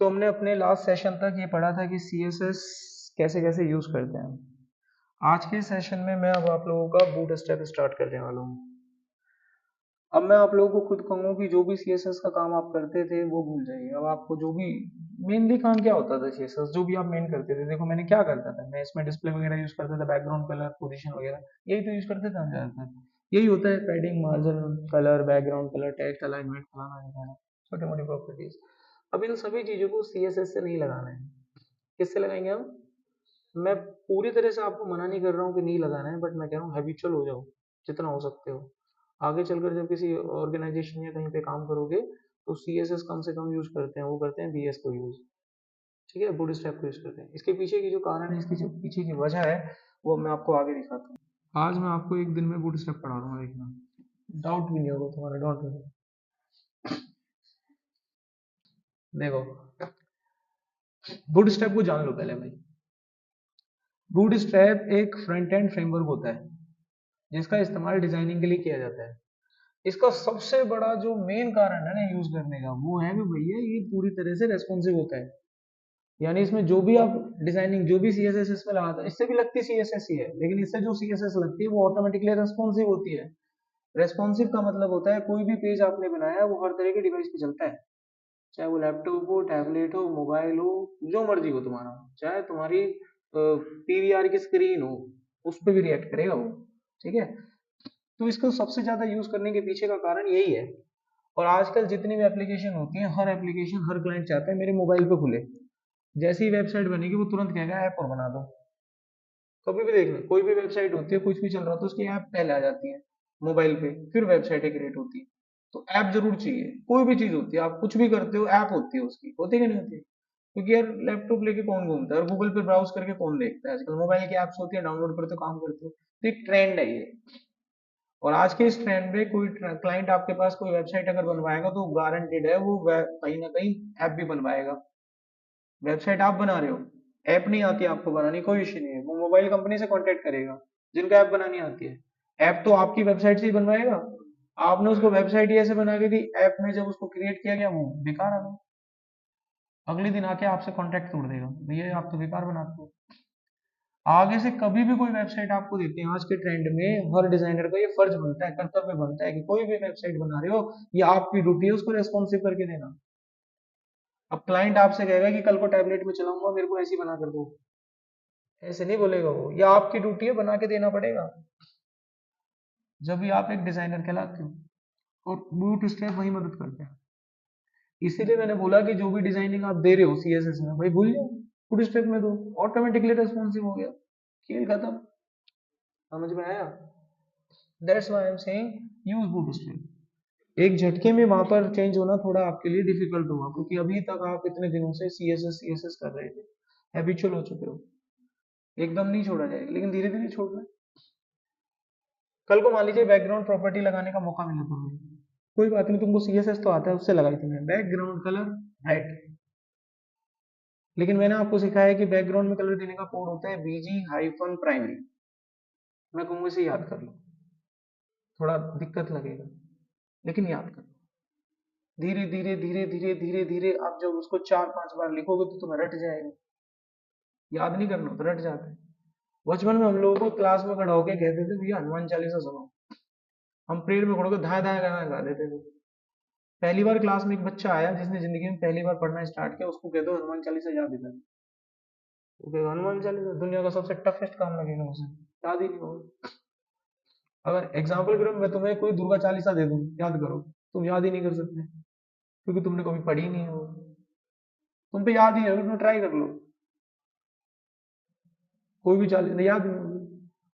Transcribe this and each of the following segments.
तो हमने अपने लास्ट सेशन तक ये पढ़ा था कि CSS कैसे कैसे यूज करते हैं। आज के सेशन में मैं अब आप लोगों का बूट स्ट्रैप स्टार्ट करने वाला हूँ। अब मैं आप लोगों को खुद कहूँगा कि जो भी CSS का काम आप करते थे वो भूल जाइए। अब आपको जो भी मेनली काम क्या होता था CSS जो भी आप मेन करते थे, देखो मैंने क्या करता था, मैं इसमें डिस्प्ले वगैरह यूज करता था, बैकग्राउंड कलर पोजीशन वगैरह यही तो यूज करते थे हम ज्यादातर। यही होता है padding, margin, colour, background colour, text alignment, फलाना ढिमकाना, छोटी मोटी प्रॉपर्टीज। अब इन सभी चीजों को CSS से नहीं लगाना है। किससे लगाएंगे हम? मैं पूरी तरह से आपको मना नहीं कर रहा हूँ कि नहीं लगाना है, बट मैं कह रहा हूँ हैबिचुअल हो जाओ जितना हो सकते हो। आगे चलकर जब किसी ऑर्गेनाइजेशन या कहीं पे काम करोगे तो CSS कम से कम यूज करते हैं, वो करते हैं BS को यूज। ठीक है, बूटस्ट्रैप को यूज करते हैं। इसके पीछे की जो कारण है, इसकी जो पीछे की वजह है, वो मैं आपको आगे दिखाता हूँ। आज मैं आपको एक दिन में बूटस्ट्रैप पढ़ा दूंगा, देखना डाउट भी नहीं होगा तुम्हारा, डोंट वरी। देखो बूटस्ट्रैप को जान लो पहले भाई। बूटस्ट्रैप एक फ्रंट एंड फ्रेमवर्क होता है जिसका इस्तेमाल डिजाइनिंग के लिए किया जाता है। इसका सबसे बड़ा जो मेन कारण है ना यूज करने का, वो है कि भैया ये पूरी तरह से रेस्पॉन्सिव होता है। यानी इसमें जो भी आप डिजाइनिंग, जो भी CSS इसमें लगाता है, इससे भी लगती CSS ही है, लेकिन इससे जो CSS लगती है वो ऑटोमेटिकली रेस्पॉन्सिव होती है। रेस्पॉन्सिव का मतलब होता है कोई भी पेज आपने बनाया है वो हर तरह के डिवाइस पे चलता है, चाहे वो लैपटॉप हो, टैबलेट हो, मोबाइल हो, जो मर्जी हो तुम्हारा, चाहे तुम्हारी PVR की स्क्रीन हो, उस पर भी रिएक्ट करेगा वो। ठीक है, तो इसको सबसे ज्यादा यूज करने के पीछे का कारण यही है। और आजकल जितनी भी एप्लीकेशन होती है, हर एप्लीकेशन हर क्लाइंट चाहता है मेरे मोबाइल पे खुले। जैसी वेबसाइट बनेगी वो तुरंत कहेगा ऐप और बना दो। कभी भी देखना, कोई भी वेबसाइट होती है, कुछ भी चल रहा होता है, उसकी ऐप पहले आ जाती है मोबाइल पे, फिर वेबसाइटें क्रिएट होती है। तो ऐप जरूर चाहिए, कोई भी चीज होती है, आप कुछ भी करते हो ऐप होती है उसकी, होती है कि नहीं होती? क्योंकि यार लैपटॉप लेके कौन घूमता है और गूगल पे ब्राउज करके कौन देखता है? आजकल मोबाइल की ऐप्स होती है, डाउनलोड करते हो, काम करते हो। तो एक ट्रेंड है ये। और आज के इस ट्रेंड में कोई क्लाइंट आपके पास कोई वेबसाइट अगर बनवाएगा तो गारंटेड है वो कहीं ना कहीं ऐप भी बनवाएगा। वेबसाइट आप बना रहे हो, ऐप नहीं आती आपको बनानी, कोई इश्यू नहीं है, वो मोबाइल कंपनी से कांटेक्ट करेगा जिनको ऐप बनानी आती है। ऐप तो आपकी वेबसाइट से ही बनवाएगा। आपने उसको वेबसाइट ही ऐसे बना के दी, ऐप में जब उसको क्रिएट किया गया वो बेकार आ गया। अगले दिन आके आपसे कांटेक्ट तोड़ देगा, भैया आप तो बेकार बनाते हो। आगे से कभी भी कोई वेबसाइट आपको देते हैं, आज के ट्रेंड में हर डिजाइनर का ये फर्ज बनता है, कर्तव्य बनता है कि कोई भी वेबसाइट बना रहे हो, ये आपकी ड्यूटी है उसको रेस्पॉन्सिव करके देना। अब क्लाइंट आपसे कहेगा कि कल को टैबलेट में चलाऊंगा, मेरे को ऐसी बना कर दो, ऐसे नहीं बोलेगा वो, या आपकी ड्यूटी है बना के देना पड़ेगा। जब भी आप एक डिजाइनर कहलाते हो, और बूट स्ट्रैप वही मदद करते हैं। इसीलिए मैंने बोला कि जो भी डिजाइनिंग आप दे रहे हो CSS में, भाई भूल जाओ, बूट स्ट्रैप में दो, ऑटोमेटिकली रेस्पॉन्सिव हो गया, खेल खत्म। समझ में आया? That's why I am saying use boot strap. एक झटके में वहां पर चेंज होना थोड़ा आपके लिए डिफिकल्ट होगा, क्योंकि अभी तक आप इतने दिनों से CSS कर रहे थे, हैबिचुअल हो चुके हो। एकदम नहीं छोड़ा जाएगा, लेकिन धीरे धीरे छोड़ना है। कल को मान लीजिए बैकग्राउंड प्रॉपर्टी लगाने का मौका मिला तुम्हें, कोई बात नहीं, तुमको CSS तो आता है, उससे लगाई थी मैं बैकग्राउंड कलर राइट। लेकिन मैंने आपको सिखाया है कि बैकग्राउंड में कलर देने का कोड होता है BG-प्राइमरी। मैं कहूंगा इसे याद कर लो, थोड़ा दिक्कत लगेगा लेकिन याद कर लो। धीरे धीरे धीरे धीरे धीरे धीरे आप जब उसको 4-5 बार लिखोगे तो तुम्हें रट जाएगा। याद नहीं करना तो रट जाता है। बचपन में हम लोगों को क्लास में खड़ा होकर कहते थे भैया हनुमान चालीसा सुनाओ, हम पेड़ में खड़े होकर धाए धाए गाना गा देते थे। पहली बार क्लास में एक बच्चा आया जिसने जिंदगी में पहली बार पढ़ना स्टार्ट किया, उसको कह दो हनुमान चालीसा याद दिला, वो कहेगा हनुमान चालीसा दुनिया का सबसे टफेस्ट काम लगेगा उसे, याद ही नहीं होगा। अगर एग्जाम्पल के रूप में तुम्हें कोई दुर्गा चालीसा दे दूं याद करो, तुम याद ही नहीं कर सकते, क्योंकि तुमने कभी पढ़ी नहीं हो। तुम पे याद ही है, तुम ट्राई कर लो, कोई भी चालीसा याद नहीं होगी।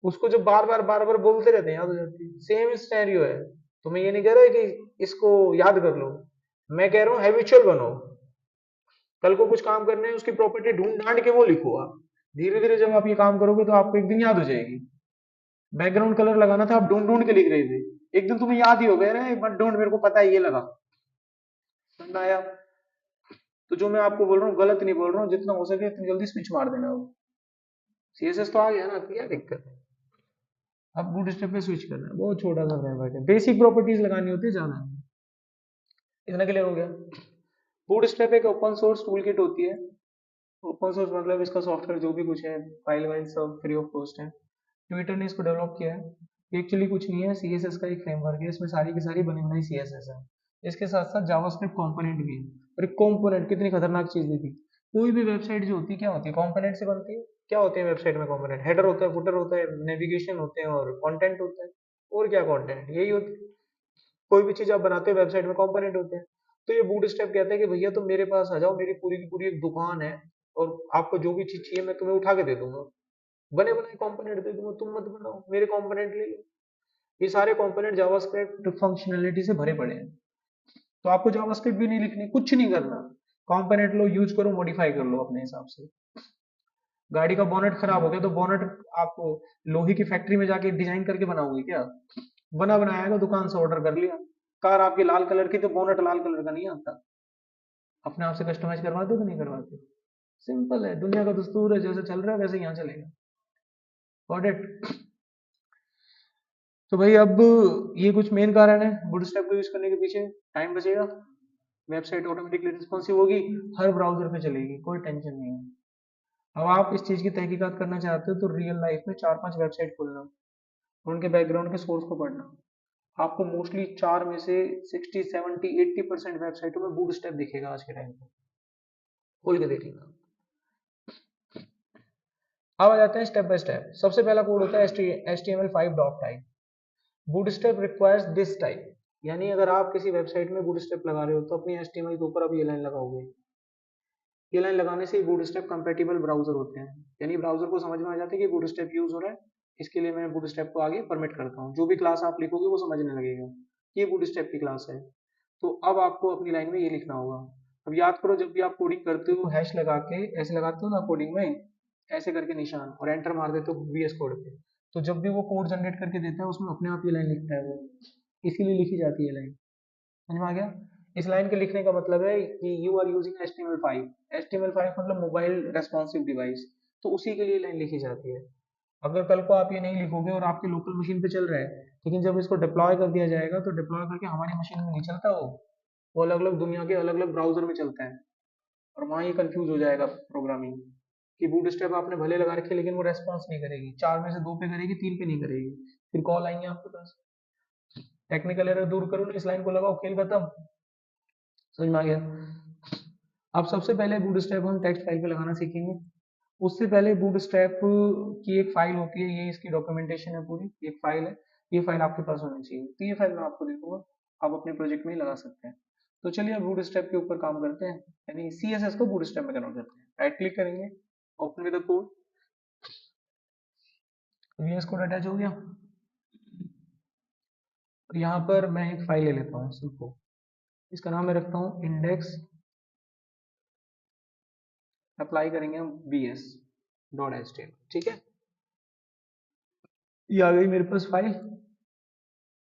उसको जब बार बार बोलते रहते हैं याद हो जाती है। सेम स्टेरियो है। तुम्हें ये नहीं कह रहा कि इसको याद कर लो, मैं कह रहा हूँ हैबिचुअल बनो। कल को कुछ काम करने है, उसकी प्रॉपर्टी ढूंढ ढांड के वो लिखो आप। धीरे धीरे जब आप ये काम करोगे तो आपको एक दिन याद हो जाएगी। बैकग्राउंड कलर लगाना था, आप ढूंढ ढूंढ के लिख रहे थे, एक दिन तुम्हें याद ही हो गया, एक बार ढूंढ, मेरे को पता है ये लगा, समझ आया? तो जो मैं आपको बोल रहा हूँ गलत नहीं बोल रहा हूँ, जितना हो सके इतनी जल्दी स्विच मार देना। वो CSS तो आ गया ना, क्या दिक्कत है? अब बूट स्टेप पे स्विच करना है, बहुत छोटा सा फ्रेमवर्क है, बेसिक प्रॉपर्टीज लगानी होती है ज्यादा। इतना क्लियर हो गया? बूटस्ट्रैप एक ओपन सोर्स टूल किट होती है। ओपन सोर्स मतलब इसका सॉफ्टवेयर जो भी कुछ है, फाइल वाइल सब फ्री ऑफ कॉस्ट है। ट्विटर ने इसको डेवलप किया है। एक्चुअली कुछ नहीं है, सीएसएस का एक फ्रेमवर्क है, इसमें सारी की सारी बनी बनाई सीएसएस है। इसके साथ साथ जावास्क्रिप्ट कंपोनेंट भी है। और एक कंपोनेंट कितनी खतरनाक चीज दी थी। कोई भी वेबसाइट जो होती है क्या होती है, कंपोनेंट से बनती है। क्या होते हैं वेबसाइट में कंपोनेंट? हेडर होता है, फुटर होता है, नेविगेशन होते हैं और कंटेंट होता है। और क्या कंटेंट, यही होता है। कोई भी चीज आप बनाते हो वेबसाइट में कंपोनेंट होते हैं। तो ये बूटस्ट्रैप कहता है कि भैया तुम मेरे पास आ जाओ, मेरी पूरी की पूरी एक दुकान है और आपको जो भी चीज चाहिए मैं तुम्हें उठा के दे दूंगा, बने बनाए कंपोनेंट दे दूंगा, तुम मत बनाओ, मेरे कंपोनेंट ले लो। ये सारे कंपोनेंट जावास्क्रिप्ट फंक्शनैलिटी से भरे पड़े हैं। तो आपको जावास्क्रिप्ट भी नहीं लिखनी, कुछ नहीं करना। कंपोनेंट लो, यूज करो, मॉडिफाई कर लो अपने हिसाब से। गाड़ी का बोनट खराब हो गया तो बोनट आप लोहे की फैक्ट्री में जाके डिजाइन करके बनाओगे क्या? बना बनाया का दुकान से ऑर्डर कर लिया। कार आपकी लाल कलर की तो बोनट लाल कलर का नहीं आता। अपने आप से कस्टमाइज करवाते हो कि नहीं करवाते? सिंपल है, दुनिया का दस्तूर है, जैसे चल रहा है वैसे यहाँ चलेगा। Got it? तो भाई अब ये कुछ मेन कारण है बूटस्ट्रैप को यूज करने के पीछे। टाइम बचेगा, वेबसाइट ऑटोमेटिकली रिस्पॉन्सिव होगी, हर ब्राउजर पे चलेगी, कोई टेंशन नहीं है। अब आप इस चीज की तहकीकात करना चाहते हो तो रियल लाइफ में 4-5 वेबसाइट खोलना और उनके बैकग्राउंड के सोर्स को पढ़ना। आपको मोस्टली चार में से 60, 70, 80% वेबसाइटों में बूटस्ट्रैप दिखेगा आज के टाइम पे। खोल के देखिएगा। अब आ जाते हैं स्टेप बाय स्टेप। सबसे पहला कोड होता है HTML5 doc type. Bootstrap requires this type. यानी अगर आप किसी वेबसाइट में बूटस्ट्रैप लगा रहे हो तो अपनी HTML के ऊपर आप ये लाइन लगाओगे। ये लाइन लगाने से बूटस्ट्रैप कंपैटिबल ब्राउजर होते हैं, यानी ब्राउजर को समझ में आ जाता है कि बूटस्ट्रैप यूज हो रहा है, इसके लिए मैं बूटस्ट्रैप को आगे परमिट करता हूँ। जो भी क्लास आप लिखोगे वो समझने लगेगा कि ये बूटस्ट्रैप की क्लास है। तो अब आपको अपनी लाइन में ये लिखना होगा। अब याद करो, जब भी आप कोडिंग करते हो हैश लगा के ऐसे लगाते हो ना कोडिंग में, ऐसे करके निशान और एंटर मार देते हो VS कोड पे, तो जब भी वो कोड जनरेट करके देता है उसमें अपने आप ये लाइन लिखता है वो, इसीलिए लिखी जाती है लाइन। समझ में आ गया? इस लाइन के लिखने का मतलब है कि you are using HTML5। HTML5 मतलब मोबाइल रेस्पॉन्सिव डिवाइस, तो उसी के लिए लाइन लिखी जाती है। अगर कल को आप ये नहीं लिखोगे और आपके लोकल मशीन पे चल रहा है, लेकिन जब इसको डिप्लॉय कर दिया जाएगा तो डिप्लॉय करके हमारी मशीन में नहीं चलता, वो अलग अलग दुनिया के अलग अलग ब्राउजर में चलता है। और वहाँ ये कंफ्यूज हो जाएगा प्रोग्रामिंग कि बूट स्टेप आपने भले लगा रखे लेकिन वो रेस्पॉन्स नहीं करेगी, चार में से दो पे करेगी, तीन पे नहीं करेगी, फिर कॉल आएंगे आपके पास। टेक्निकल एरर दूर करो, इस लाइन को लगाओ, खेल खत्म। समझ में आ गया? अब सबसे पहले बूट स्ट्रैप हम टेक्स्ट फाइल पे लगाना सीखेंगे। उससे पहले बूट स्ट्रैप की एक फाइल होती है, ये इसकी डॉक्यूमेंटेशन है, पूरी एक फाइल है। ये फाइल आपके पास होनी चाहिए, तो ये फाइल मैं आपको दे दूंगा, आप अपने प्रोजेक्ट में ही लगा सकते हैं। तो चलिए अब बूट स्ट्रैप के ऊपर काम करते हैं, यानी CSS को बूट स्ट्रैप में कन्वर्ट करते हैं। राइट क्लिक करेंगे, open with the code. VS code attach हो गया और यहाँ पर मैं एक फाइल ले लेता हूँ सिंपल, इसका नाम मैं रखता हूँ इंडेक्स। अप्लाई करेंगे हम bs.html, ठीक है। ये आ गई मेरे पास फाइल।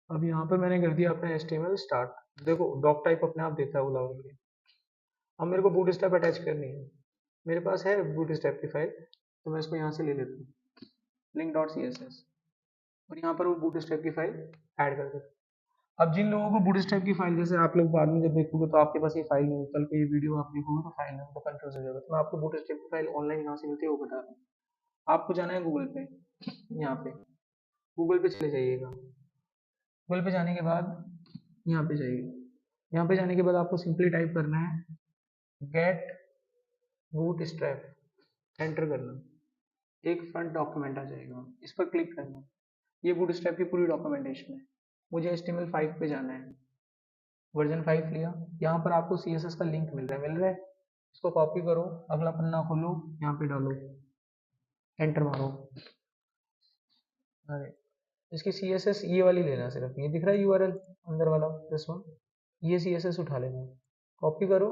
अब यहाँ पर मैंने कर दिया अपना HTML स्टार्ट। देखो डॉक टाइप अपने आप देता है वो लगा के। अब मेरे को बूट स्ट्रैप अटैच करनी है। मेरे पास है बूट स्ट्रैप की फाइल, तो मैं इसको यहाँ से ले लेता हूँ, link.css, और यहाँ पर वो बूट स्ट्रैप की फाइल ऐड कर देता हूँ। अब जिन लोगों को बूट स्ट्रैप की फाइल, जैसे आप लोग बाद में जब देखोगे तो आपके पास ये फाइल नहीं, कल को ये वीडियो आप देखोगे तो फाइल नहीं, तो कंफ्यूज हो जाएगा। तो मैं आपको बूट स्ट्रैप की फाइल ऑनलाइन कहाँ से मिलती है वो बता रहा हूँ। आपको जाना है गूगल पे, यहाँ पे गूगल पे चले जाइएगा। गूगल पे जाने के बाद यहाँ पे जाइए। यहाँ पे जाने के बाद आपको सिंपली टाइप करना है गेट बूट स्ट्रैप, एंटर करना। एक फ्रंट डॉक्यूमेंट आ जाएगा, इस पर क्लिक करना। ये बूट स्ट्रैप की पूरी डॉक्यूमेंटेशन है। मुझे HTML5 पे जाना है, वर्जन 5 लिया। यहाँ पर आपको CSS का लिंक मिल रहा है, इसको कॉपी करो, अगला पन्ना खोलो, यहाँ पे डालो, एंटर मारो। अरे इसकी CSS ये वाली लेना, सिर्फ ये दिख रहा है URL अंदर वाला, दिस वन, ये CSS उठा लेना, कॉपी करो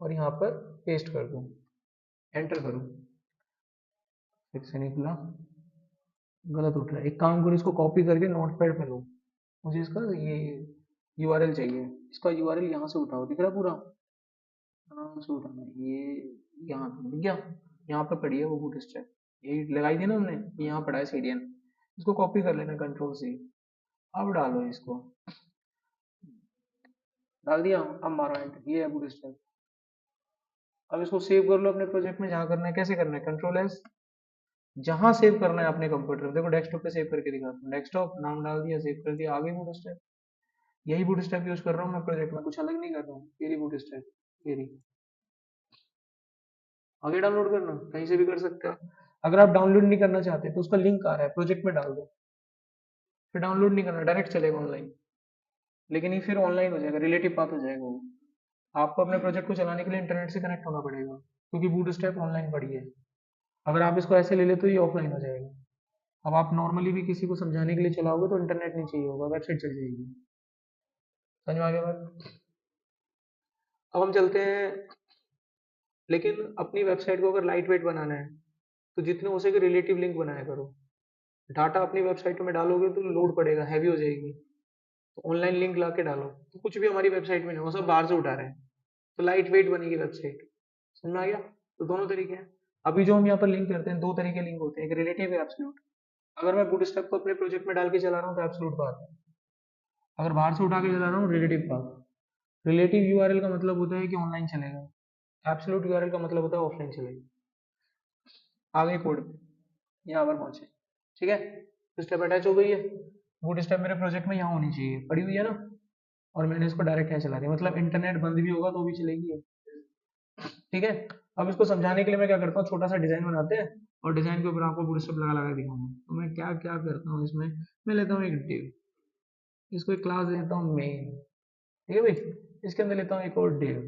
और यहाँ पर पेस्ट कर दो, एंटर करो। फिर से निकला, गलत उठ रहा है। एक काम करो, इसको कॉपी करके नोटपैड पे लो। मुझे इसका ये URL चाहिए, इसका URL यहाँ से उठाओ, दिख रहा है पूरा, आराम से उठाना ये। यहाँ पे दिख गया, यहाँ पे पड़ी है वो बूट स्ट्रैप, यही लगाई थी ना हमने, ये यहाँ पड़ा है CDN। इसको कॉपी कर लेना Ctrl+C। अब डालो इसको, डाल दिया, अब मारो एंटर, ये है बूट स्ट्रैप। अब इसको सेव कर लो अपने प्रोजेक्ट में, जहाँ करना है। कैसे करना है? कंट्रोल एस, जहां सेव करना है अपने कंप्यूटर, देखो डेस्कटॉप पे सेव करके दिखाता हूँ। डेस्कटॉप नाम डाल दिया, सेव कर दिया, आगे बूटस्ट्रैप। यही बूटस्ट्रैप यूज कर रहा हूँ मैं प्रोजेक्ट में, कुछ अलग नहीं कर रहा हूँ। ये रही बूटस्ट्रैप, ये रही। आगे डाउनलोड करना कहीं से भी कर सकते हैं। अगर आप डाउनलोड नहीं करना चाहते तो उसका लिंक आ रहा है, प्रोजेक्ट में डाल दो, फिर डाउनलोड नहीं करना, डायरेक्ट चलेगा ऑनलाइन। लेकिन ये फिर ऑनलाइन हो जाएगा, रिलेटिव पाथ हो जाएगा वो। आपको अपने प्रोजेक्ट को चलाने के लिए इंटरनेट से कनेक्ट होना पड़ेगा, क्योंकि बूटस्ट्रैप ऑनलाइन पड़ी है। अगर आप इसको ऐसे ले ले तो ये ऑफलाइन हो जाएगा। अब आप नॉर्मली भी किसी को समझाने के लिए चलाओगे तो इंटरनेट नहीं चाहिए होगा, वेबसाइट चल जाएगी। समझ में आ गया बात? अब हम चलते हैं, लेकिन अपनी वेबसाइट को अगर लाइट वेट बनाना है तो जितने हो सके रिलेटिव लिंक बनाया करो। डाटा अपनी वेबसाइट में डालोगे तो लोड पड़ेगा, हैवी हो जाएगी। तो ऑनलाइन लिंक ला के डालो, तो कुछ भी हमारी वेबसाइट में नहीं, वो सब बाहर से उठा रहे हैं, तो लाइट वेट बनेगी वेबसाइट। समझ में आ गया? तो दोनों तरीके हैं। अभी जो हम यहाँ पर लिंक करते हैं, दो तरीके लिंक होते हैं, एक रिलेटिव है, एब्सोल्यूट। अगर मैं बूटस्ट्रैप को अपने प्रोजेक्ट में डाल के चला रहा हूँ तो एब्सोल्यूट पाथ है। अगर बाहर से उठा के चला रहा हूँ, रिलेटिव पाथ। रिलेटिव यूआरएल का मतलब होता है कि ऑनलाइन चलेगा, एब्सोल्यूट यूआरएल का मतलब होता है ऑफलाइन चलेगा। आगे कोड यहाँ पर पहुंचे, ठीक है। तो स्टेप अटैच हो गई है, बूट स्टेप मेरे प्रोजेक्ट में यहाँ होनी चाहिए, पड़ी हुई है ना। और मैंने इसको डायरेक्ट यहाँ चला दिया, मतलब इंटरनेट बंद भी होगा तो भी चलेगी ये, ठीक है। अब इसको समझाने के लिए मैं क्या करता हूँ, छोटा सा डिजाइन बनाते हैं और डिजाइन के ऊपर आपको बूट स्टेप लगा लगा दिखाऊंगा। तो मैं क्या क्या करता हूँ इसमें, मैं लेता हूँ एक डिव, इसको एक क्लास देता हूँ मेन, ठीक है भाई। इसके अंदर लेता हूँ एक और डिव,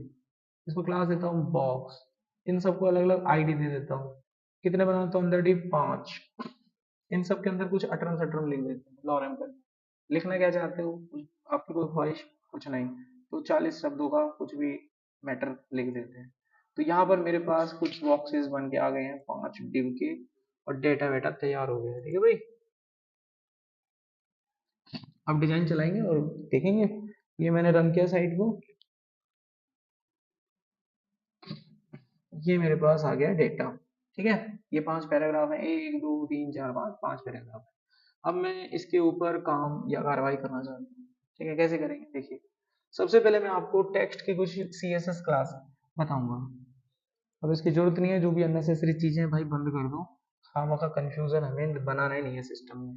इसको क्लास देता हूँ बॉक्स। इन सबको अलग अलग आईडी दे देता हूँ। कितने बनाता हूँ अंदर डिव? 5। इन सब के अंदर कुछ अटरम सटरम लिख देते हैं, लॉरेम पर। लिखना क्या चाहते हो, आपकी कोई ख्वाहिश, कुछ नहीं, तो 40 शब्दों का कुछ भी मैटर लिख देते हैं। तो यहाँ पर मेरे पास कुछ बॉक्सेस बन के आ गए हैं 5 डिव के, और डेटा वेटा तैयार हो गया है, ठीक है भाई। अब डिजाइन चलाएंगे और देखेंगे। ये मैंने रन किया साइट को, ये मेरे पास आ गया डेटा, ठीक है। ये 5 पैराग्राफ है, 1 2 3 4 5, 5 पैराग्राफ है। अब मैं इसके ऊपर काम या कार्रवाई करना चाहता हूँ, ठीक है। कैसे करेंगे देखिए, सबसे पहले मैं आपको टेक्स्ट की कुछ सीएसएस क्लास बताऊंगा। अब इसकी जरूरत नहीं है, जो भी अननेसेसरी चीजें हैं भाई बंद कर दो, खामा का कंफ्यूजन हमें बनाना ही नहीं है सिस्टम में।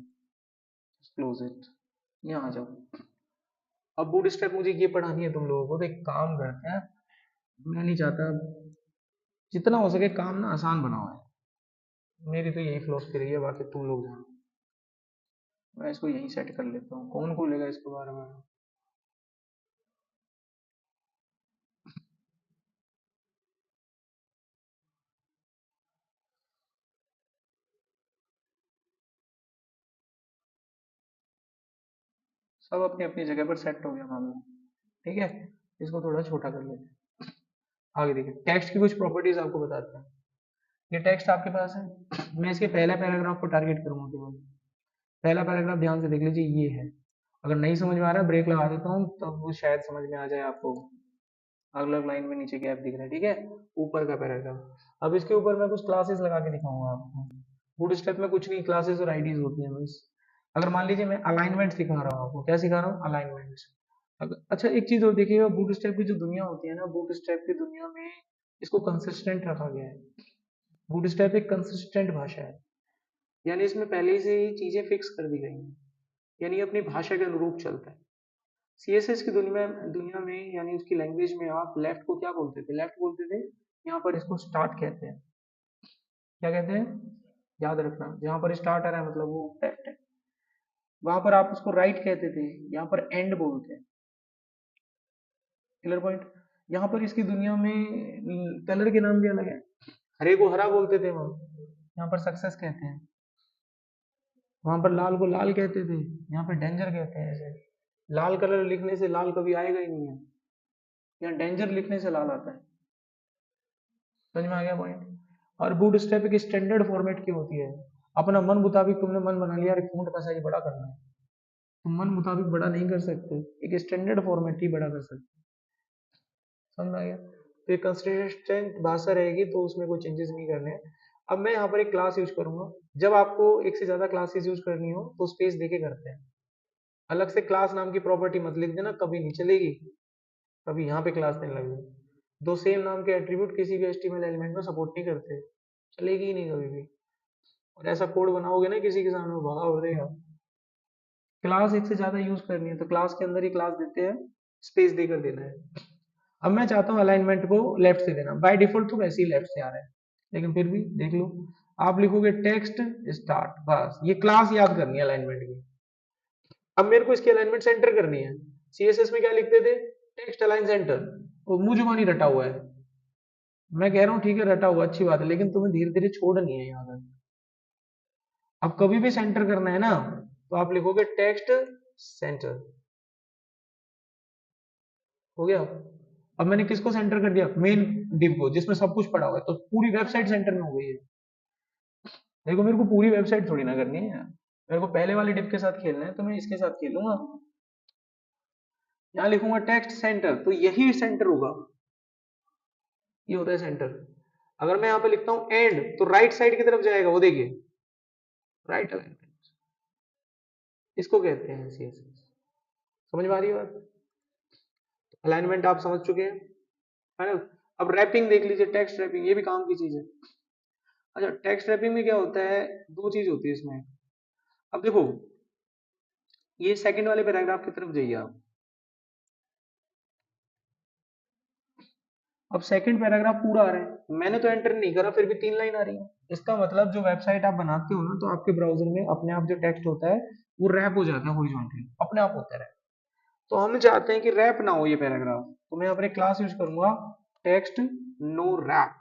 क्लोज इट, यहाँ आ जाओ। अब बूट स्टेप मुझे ये पढ़ानी है तुम लोगों को, तो एक काम करते हैं, मैं नहीं चाहता, जितना हो सके काम ना आसान बनाओ है, मेरी तो यही फिलोसफी रही है, बाकी तुम लोग जानो। मैं इसको यहीं सेट कर लेता हूँ, कौन खोलेगा इसके बारे में। सब अपनी अपनी जगह पर सेट हो गया मामला, ठीक है। इसको थोड़ा छोटा कर लेते हैं। आगे देखिए, टेक्स्ट की कुछ प्रॉपर्टीज आपको बताते हैं। ये टेक्स्ट आपके पास है, मैं इसके पहला पैराग्राफ को टारगेट करूंगा केवल। पहला पैराग्राफ ध्यान से देख लीजिए, ये है। अगर नहीं समझ में आ रहा है ब्रेक लगा देता हूँ, तब वो शायद समझ में आ जाए आपको। अलग लाइन में नीचे गैप दिख रहा है, ठीक है, ऊपर का पैराग्राफ। अब इसके ऊपर मैं कुछ क्लासेस लगा के दिखाऊंगा आपको। बूट स्टेप में कुछ नहीं, क्लासेस और आईडीज होती हैं बस। अगर मान लीजिए मैं अलाइनमेंट सिखा रहा हूँ आपको, क्या सिखा रहा हूँ? अलाइनमेंट। अच्छा एक चीज और देखिएगा, बूट स्टेप की जो दुनिया होती है ना, बूट स्टेप की दुनिया में इसको कंसिस्टेंट रखा गया है। बूट स्टेप एक कंसिस्टेंट भाषा है, यानी इसमें पहले से ही चीजें फिक्स कर दी गई हैं, यानी ये अपनी भाषा के अनुरूप चलता है। सीएसएस की दुनिया में यानी उसकी लैंग्वेज में आप लेफ्ट को क्या बोलते थे? लेफ्ट बोलते थे। यहाँ पर इसको स्टार्ट कहते हैं। क्या कहते हैं? याद रखना, जहाँ पर स्टार्ट आ रहा है मतलब वो लेफ्ट है। वहां पर आप उसको राइट कहते थे, यहाँ पर एंड बोलते हैं। Clear point. यहाँ पर इसकी दुनिया में कलर के नाम भी अलग है। हरे को हरा बोलते थे वहां, यहाँ पर सक्सेस कहते हैं। वहां पर लाल को लाल कहते थे, यहाँ पर डेंजर कहते हैं। ऐसे लाल कलर लिखने से लाल कभी आएगा ही नहीं है, यहाँ डेंजर लिखने से लाल आता है। समझ में आ गया पॉइंट? और बूट स्टेप एक स्टैंडर्ड फॉर्मेट की होती है। अपना मन मुताबिक तुमने मन बना लिया, अरे फॉन्ट का साइज बड़ा करना है, तुम मन मुताबिक बड़ा नहीं कर सकते, एक स्टैंडर्ड फॉर्मेट ही बड़ा कर सकते। समझ में आ गया? तो ये कंसिस्टेंट भाषा रहेगी, तो उसमें कोई चेंजेस नहीं करने हैं। अब मैं यहाँ पर एक क्लास यूज करूंगा। जब आपको एक से ज्यादा क्लासेस यूज करनी हो तो स्पेस देके करते हैं। अलग से क्लास नाम की प्रॉपर्टी मत लिख देना, कभी नहीं चलेगी, कभी यहाँ पे क्लास नहीं लगेगी। दो सेम नाम के एट्रीब्यूट किसी भी HTML एलिमेंट में सपोर्ट नहीं करते, चलेगी ही नहीं कभी भी। और ऐसा कोड बनाओगे ना किसी के सामने, वो भगा उड़ देगा। क्लास एक से ज्यादा यूज करनी है तो क्लास के अंदर ही क्लास देते हैं, स्पेस देकर देना है। अब मैं चाहता हूँ अलाइनमेंट को लेफ्ट से देना, बाय डिफॉल्ट तो वैसे ही लेफ्ट से आ रहा है, लेकिन फिर भी देख लो, आप लिखोगे टेक्स्ट स्टार्ट, बस ये क्लास याद करनी है अलाइनमेंट की। अब मेरे को इसकी अलाइनमेंट सेंटर करनी है। CSS में क्या लिखते थे, टेक्स्ट अलाइन सेंटर, वो मुंह जुबानी रटा हुआ है। मैं कह रहा हूँ ठीक है रटा हुआ अच्छी बात है, लेकिन तुम्हें धीरे धीरे छोड़नी है यहाँ पर। अब कभी भी सेंटर करना है ना, तो आप लिखोगे टेक्स्ट सेंटर, हो गया। अब मैंने किसको सेंटर कर दिया, मेन डिव को जिसमें सब कुछ पड़ा हुआ है, तो पूरी वेबसाइट सेंटर में हो गई है। देखो मेरे को पूरी वेबसाइट थोड़ी ना करनी है, मेरे को पहले वाले डिव के साथ खेलना है, तो मैं इसके साथ खेलूंगा। यहाँ लिखूंगा टेक्स्ट सेंटर, तो यही सेंटर होगा, ये होता है सेंटर। अगर मैं यहाँ पे लिखता हूँ एंड, तो राइट साइड की तरफ जाएगा, वो देखिए राइट अलाइनमेंट, इसको कहते हैं CSS। समझ में आ रही है बात, अलाइनमेंट आप समझ चुके हैं, है ना। अब रैपिंग देख लीजिए, टेक्स्ट रैपिंग, ये भी काम की चीज है। अच्छा, टेक्स्ट रैपिंग में क्या होता है, दो चीज होती है इसमें। अब देखो, ये सेकंड वाले पैराग्राफ की तरफ जाइए आप। अब सेकंड पैराग्राफ पूरा आ रहा है, मैंने तो एंटर नहीं करा, फिर भी 3 लाइन आ रही है। इसका मतलब जो वेबसाइट आप बनाते हो ना, तो आपके ब्राउजर में अपने आप जो टेक्स्ट होता है वो रैप हो जाता है हॉरिजॉन्टली, अपने आप होता है। तो हम चाहते हैं कि रैप ना हो ये पैराग्राफ, तो मैं अपने क्लास यूज करूंगा टेक्स्ट नो रैप।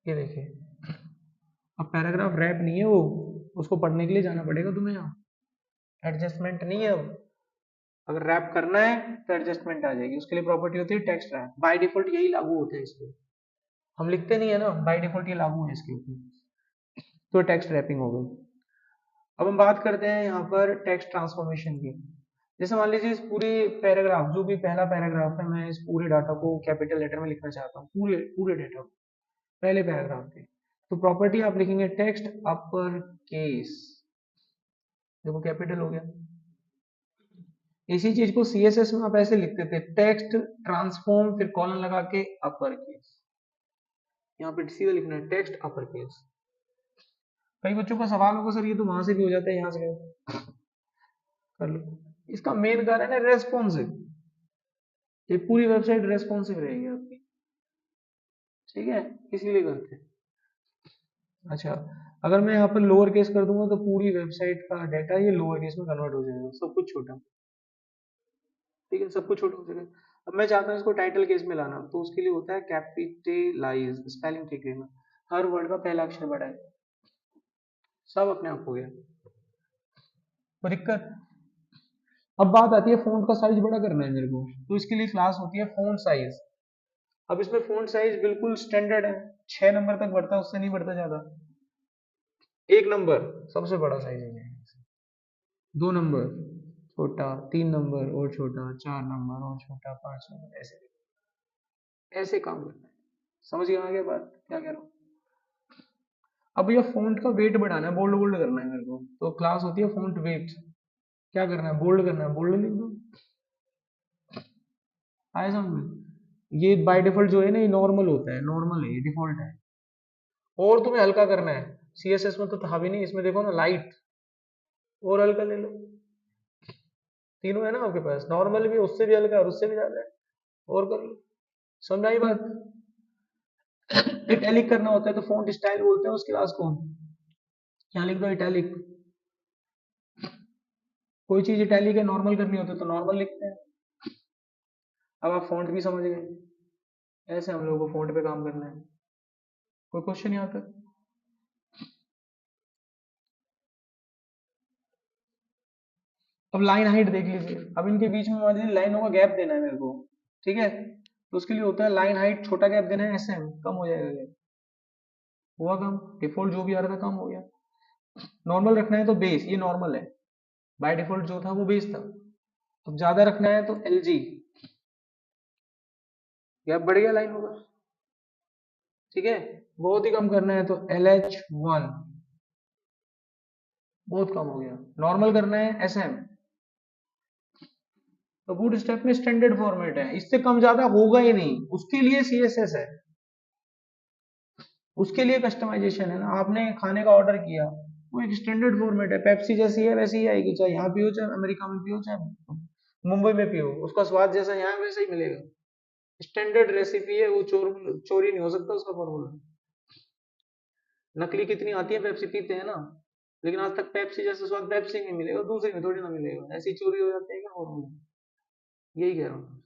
ये देखिए, अब पैराग्राफ रैप नहीं है वो, उसको पढ़ने के लिए जाना पड़ेगा तुम्हें, यहाँ एडजस्टमेंट नहीं है। अब अगर रैप करना है तो एडजस्टमेंट आ जाएगी, उसके लिए प्रॉपर्टी होती है टेक्स्ट रैप, बाय डिफॉल्ट यही लागू होता है इस पे, हम लिखते नहीं है ना, बाय डिफॉल्ट ये लागू है इसके ऊपर। तो टेक्स्ट रैपिंग हो गई। अब हम बात करते हैं यहाँ पर टेक्स्ट ट्रांसफॉर्मेशन की। जैसे मान लीजिए इस पूरे पैराग्राफ, जो भी पहला पैराग्राफ है, मैं इस पूरे डाटा को कैपिटल लेटर में लिखना चाहता हूँ, पूरे पूरे डाटा को, पहले पैराग्राफ के। तो प्रॉपर्टी आप लिखेंगे टेक्स्ट अपर केस, देखो कैपिटल हो गया। इसी चीज को CSS में आप ऐसे लिखते थे, टेक्स्ट ट्रांसफॉर्म, फिर कॉलन लगा के अपर केस, यहाँ पे सीधा लिखना है टेक्स्ट अपर केस। कई बच्चों का सवाल होगा सर ये तो वहां से भी हो जाता है, यहाँ से कर लो। इसका मेन कारण है रेस्पॉन्सिव, ये पूरी वेबसाइट रेस्पॉन्सिव रहेगी आपकी, ठीक है, इसीलिए करते हैं। अच्छा, अगर मैं यहाँ पर लोअर केस कर दूंगा तो पूरी वेबसाइट का डाटा ये लोअर केस में कन्वर्ट हो जाएगा, सब कुछ छोटा, ठीक है, सब कुछ छोटा हो जाएगा। अब मैं चाहता हूँ इसको टाइटल केस में लाना, तो उसके लिए होता है कैपिटलाइज, स्पेलिंग ठीक है, हर वर्ड का पहला अक्षर बड़ा है, सब अपने आप हो गया, कोई दिक्कत। अब बात आती है फ़ॉन्ट का साइज बड़ा करना है मेरे को, तो इसके लिए क्लास होती है फ़ॉन्ट साइज। अब इसमें फ़ॉन्ट साइज बिल्कुल स्टैंडर्ड है, 6 नंबर तक बढ़ता है, उससे नहीं बढ़ता ज्यादा। 1 नंबर सबसे बड़ा साइज है, 2 नंबर छोटा, 3 नंबर और छोटा, 4 नंबर और छोटा, 5 नंबर, ऐसे ऐसे काम करना है। समझ गया आगे बात क्या कह रहा हूँ। अब ये फ़ॉन्ट का वेट बढ़ाना है, बोल्ड बोल्ड करना है मेरे को, तो क्लास होती है फ़ॉन्ट वेट। क्या करना है, बोल्ड करना है, बोल्ड लिख दो, आए समझ में। ये बाय डिफॉल्ट जो है ना, ये नॉर्मल होता है, नॉर्मल है, ये डिफॉल्ट है। और तुम्हें हल्का करना है, CSS में तो था भी नहीं, इसमें देखो ना लाइट, और हल्का ले लो, तीनों है ना आपके पास, नॉर्मल भी, उससे भी हल्का और उससे भी ज्यादा है, और कर लो। समझाई बात। इटैलिक करना होता है तो फॉन्ट स्टाइल बोलते हैं उस क्लास को, क्या लिख दो इटैलिक, कोई चीज इटैलिक है नॉर्मल करनी होती है तो नॉर्मल लिखते हैं। अब आप फॉन्ट भी समझ गए, ऐसे हम लोगों को फॉन्ट पे काम करना है। कोई क्वेश्चन यहाँ तक। अब लाइन हाइट देख लीजिए, अब इनके बीच में मान लीजिए लाइनों का गैप देना है मेरे को, ठीक है, तो उसके लिए होता है लाइन हाइट छोटा गैप देना है, ऐसे कम हो जाएगा गैप, हुआ कम, डिफॉल्ट जो भी आ रहा था कम हो गया। नॉर्मल रखना है तो बेस, ये नॉर्मल है, बाय डिफॉल्ट जो था वो बेस था। अब ज्यादा रखना है तो LG, गैप बढ़ गया लाइन होगा, ठीक है। बहुत ही कम करना है तो LH1, बहुत कम हो गया। नॉर्मल करना है SM, तो बूटस्ट्रैप में स्टैंडर्ड फॉर्मेट है, इससे कम ज्यादा होगा ही नहीं, उसके लिए सीएसएस है, उसके लिए कस्टमाइजेशन है ना। आपने खाने का ऑर्डर किया, वो एक स्टैंडर्ड फॉर्मेट है, पेप्सी जैसी है वैसी ही आएगी, चाहे यहाँ पियो चाहे अमेरिका में पियो चाहे मुंबई में पियो, उसका स्वाद जैसा यहाँ है वैसा ही मिलेगा। स्टैंडर्ड रेसिपी है वो, चोरी नहीं हो सकता उसका फॉर्मूला। नकली कितनी आती है, पेप्सी पीते हैं ना, लेकिन आज तक पेप्सी जैसा स्वाद पेप्सी में मिलेगा, दूसरे में थोड़ी ना मिलेगा, ऐसी चोरी हो जाती है क्या फॉर्मूला। यही कह रहा हूँ,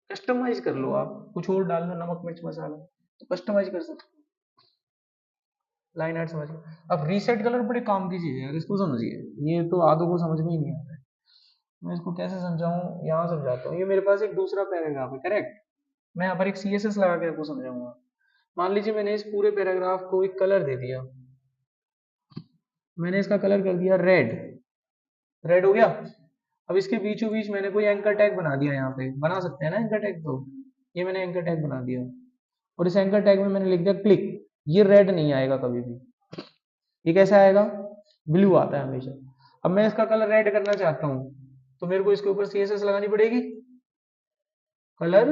कस्टमाइज कर लो आप, कुछ और डाल लो, नमक मिर्च मसाला, तो कस्टमाइज कर सकते हो। लाइन आर्ट समझ गए। अब रीसेट कलर बड़े काम की चीज है यार, इसको समझिए, ये तो आधों को समझ में ही नहीं आता है। मैं इसको कैसे समझाऊं, यहाँ समझाता हूँ। ये मेरे पास एक दूसरा पैराग्राफ है, करेक्ट, मैं यहाँ पर एक सीएसएस लगा के आपको समझाऊंगा। मान लीजिए मैंने इस पूरे पैराग्राफ को एक कलर दे दिया, मैंने इसका कलर कर दिया रेड, रेड हो गया। अब इसके बीचों बीच मैंने कोई एंकर टैग बना दिया, यहाँ पे बना सकते हैं ना एंकर टैग, तो ये मैंने एंकर टैग बना दिया, और इस एंकर टैग में मैंने लिख दिया क्लिक। ये रेड नहीं आएगा कभी भी, ये कैसे आएगा, ब्लू आता है हमेशा। अब मैं इसका कलर रेड करना चाहता हूँ, तो मेरे को इसके ऊपर सीएसएस लगानी पड़ेगी, कलर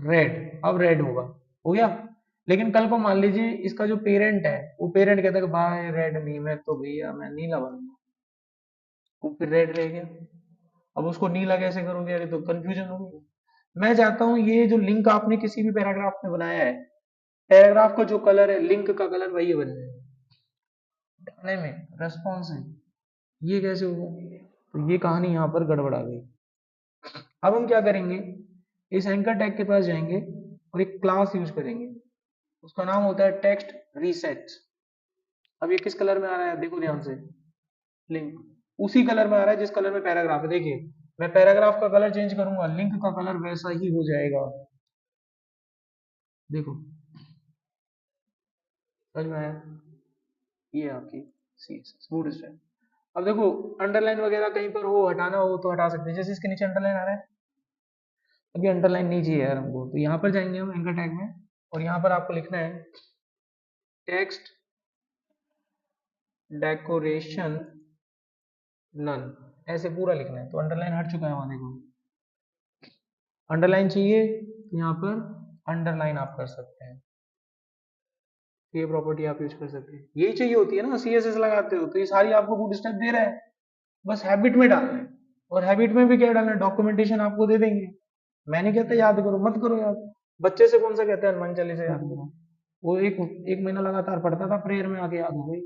रेड, अब रेड होगा, हो गया। लेकिन कल को मान लीजिए इसका जो पेरेंट है, वो पेरेंट कहता है कि भाई रेड नहीं, मैं तो भैया मैं नीला बनूंगा, वो फिर रेड रह गया। अब उसको नीला कैसे करोगे, अरे तो कंफ्यूजन होगी। मैं चाहता हूं ये जो लिंक आपने किसी भी पैराग्राफ में बनाया है, पैराग्राफ का जो कलर है, लिंक का कलर वही बन जाए, डालने में रेस्पॉन्सिव। ये कैसे होगा, तो ये कहानी यहाँ पर गड़बड़ आ गई। अब हम क्या करेंगे, इस एंकर टैग के पास जाएंगे और एक क्लास यूज करेंगे, उसका नाम होता है टेक्स्ट रीसेट। अब ये किस कलर में आ रहा है, देखो ध्यान से, लिंक उसी कलर में आ रहा है जिस कलर में पैराग्राफ है। देखिए मैं पैराग्राफ का कलर चेंज करूंगा, लिंक का कलर वैसा ही हो जाएगा, देखो समझ में आया, ये आपकी सीएसएस बूटस्ट्रैप। अब देखो अंडरलाइन वगैरह कहीं पर हो, हटाना हो तो हटा सकते हैं, जैसे इसके नीचे अंडरलाइन आ रहा है, अभी अंडरलाइन नहीं चाहिए यार हमको, तो यहाँ पर जाएंगे हम एंकर टैग में, और यहाँ पर आपको लिखना है टेक्स्ट डेकोरेशन नन, ऐसे पूरा लिखना है। तो अंडरलाइन हट चुका है वहां, देखो अंडरलाइन चाहिए तो यहाँ पर अंडरलाइन आप कर सकते हैं, ये प्रॉपर्टी आप यूज कर सकते हैं, यही चाहिए होती है ना, सीएसएस लगाते हो तो ये सारी आपको बूटस्ट्रैप दे रहा है, बस हैबिट में डालना है। और हैबिट में भी क्या डालना है, डॉक्यूमेंटेशन आपको दे देंगे। मैं नहीं कहता याद करो, मत करो याद, बच्चे से कौन सा कहते हैं हनुमान चालीसा याद करो, वो एक एक महीना लगातार पढ़ता था, प्रेयर में आके याद हो गई।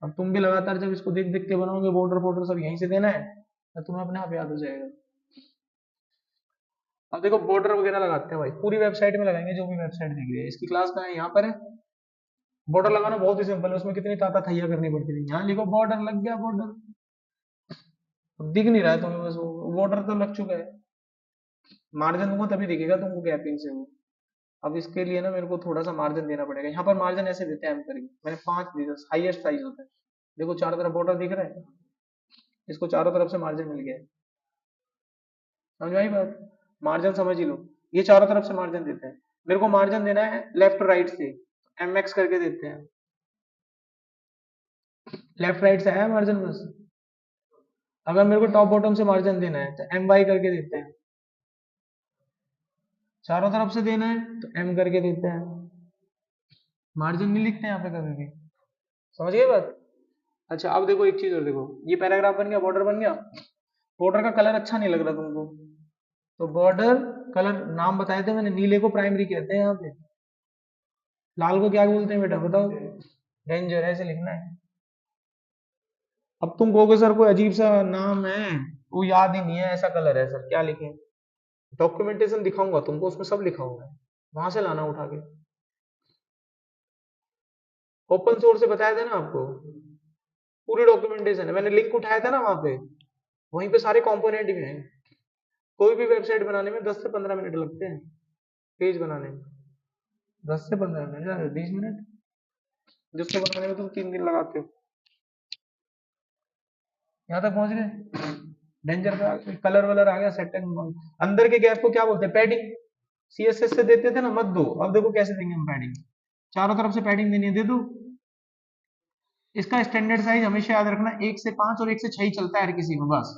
अब तुम भी लगातार जब इसको देख देख के बनाओगे, बॉर्डर बॉर्डर सब यहीं से देना है, तो तुम्हें अपने आप याद हो जाएगा। अब देखो बॉर्डर वगैरह लगाते हैं भाई, पूरी वेबसाइट में लगाएंगे, जो भी वेबसाइट दिख रही है, इसकी क्लास कहाँ है, यहाँ पर है। बॉर्डर लगाना बहुत ही सिंपल है, उसमें कितनी ताता थैया करनी पड़ती है, यहाँ लिखो बॉर्डर, लग गया बॉर्डर। दिख नहीं रहा है तुम्हें, बस वो बॉर्डर तो लग चुका है, मार्जिन दूंगा तभी दिखेगा तुमको गैपिंग से वो। अब इसके लिए ना मेरे को थोड़ा सा मार्जिन देना पड़ेगा, यहाँ पर मार्जिन ऐसे देते हैं हम करके, मैंने 5 दिया, हाईएस्ट साइज होता है, देखो चारों तरफ बॉर्डर दिख रहा है, इसको चारों तरफ से मार्जिन मिल गया है, समझ में आई बात, मार्जिन समझ ही लो, ये चारों तरफ से मार्जिन देते हैं। मेरे को मार्जिन देना है लेफ्ट राइट से, एम एक्स करके देते हैं, लेफ्ट राइट से है मार्जिन बस। अगर मेरे को टॉप बॉटम से मार्जिन देना है तो एम वाई करके देते हैं, चारों तरफ से देना है तो एम करके देते हैं, मार्जिन नहीं लिखते हैं यहाँ पे कभी भी, समझ गए बात। अच्छा अब देखो एक चीज और देखो, ये पैराग्राफ बन गया, बॉर्डर बन गया, बॉर्डर का कलर अच्छा नहीं लग रहा तुमको, तो बॉर्डर कलर नाम बताए थे मैंने, नीले को प्राइमरी कहते हैं यहाँ पे, लाल को क्या बोलते हैं बेटा बताओ, डेंजर, ऐसे लिखना है। अब तुम कहोगे सर कोई अजीब सा नाम है, वो याद ही नहीं है, ऐसा कलर है सर, क्या लिखें, डॉक्यूमेंटेशन दिखाऊंगा तुमको, उसमें सब लिखा हुआ है, वहां से लाना उठा के, ओपन सोर्स से बताया था ना आपको, पूरी डॉक्यूमेंटेशन है, मैंने लिंक उठाया था ना वहां पे, वहीं पे सारे कंपोनेंट भी हैं। कोई भी वेबसाइट बनाने में 10 से 15 मिनट लगते हैं, पेज बनाने में 10 से 15 मिनट, 20 मिनट, जिसको बनाने में तुम 3 दिन लगाते हो। यहाँ तक पहुंच गए, डेंजर का कलर वलर आ गया सेट, अंदर के गैप को क्या बोलते हैं, पैडिंग, सीएसएस से देते थे ना, मत दो, अब देखो कैसे देंगे हम पैडिंग, चारों तरफ से पैडिंग देनी है, दे दो। इसका स्टैंडर्ड साइज हमेशा याद रखना 1 से 5 और 1 से 6 ही चलता है हर किसी में, बस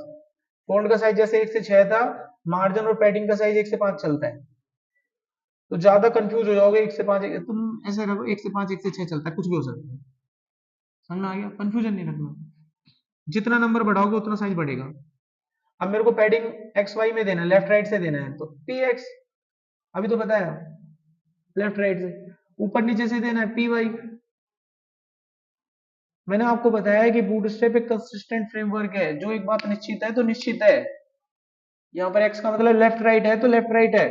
फॉन्ट का साइज जैसे 1 से 6 था, मार्जिन और पैडिंग का साइज 1 से 5 चलता है, तो ज्यादा कंफ्यूज हो जाओगे। 1 से 5 तुम ऐसे रखो, 1 से 5 1 से 6 चलता है, कुछ भी हो सकता है। समझ में आ गया? कंफ्यूजन नहीं रखना, जितना नंबर बढ़ाओगे उतना साइज बढ़ेगा। अब मेरे को पैडिंग एक्स वाई में देना है, लेफ्ट राइट से देना है, तो पी एक्स, अभी तो बताया, लेफ्ट राइट से। ऊपर नीचे से देना है पी वाई। मैंने आपको बताया है कि बूटस्ट्रैप एक कंसिस्टेंट फ्रेमवर्क है, जो एक बात निश्चित है तो निश्चित है। यहाँ पर एक्स का मतलब लेफ्ट राइट है तो लेफ्ट राइट है।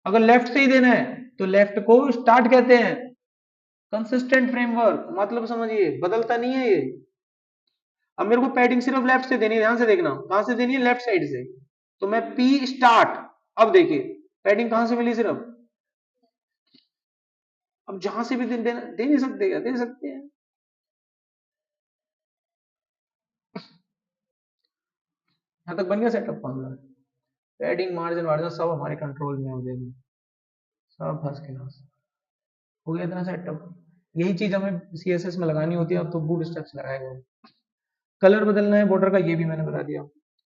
अगर लेफ्ट से ही देना है तो लेफ्ट को स्टार्ट कहते हैं। कंसिस्टेंट फ्रेमवर्क मतलब समझिए, बदलता नहीं है ये। अब मेरे को पैडिंग सिर्फ लेफ्ट से देनी है, ध्यान से देखना, कहां से देनी है, लेफ्ट साइड से। तो मैं पी स्टार्ट, अब देखिए पैडिंग कहां से मिली सिर्फ, अब जहां से भी दे नहीं सकते क्या, दे सकते हैं। यहां तक बन गया सेटअप फॉर्मूला। पैडिंग मार्जिन वार्जिन सब हमारे कंट्रोल में हो जाएगी, सब फर्स्ट क्लास। हो गया इतना सेटअप। यही चीज हमें सीएसएस में लगानी होती है, अब तो बूट स्ट्रैप्स लगाएगा। कलर बदलना है बॉर्डर का, ये भी मैंने बता दिया।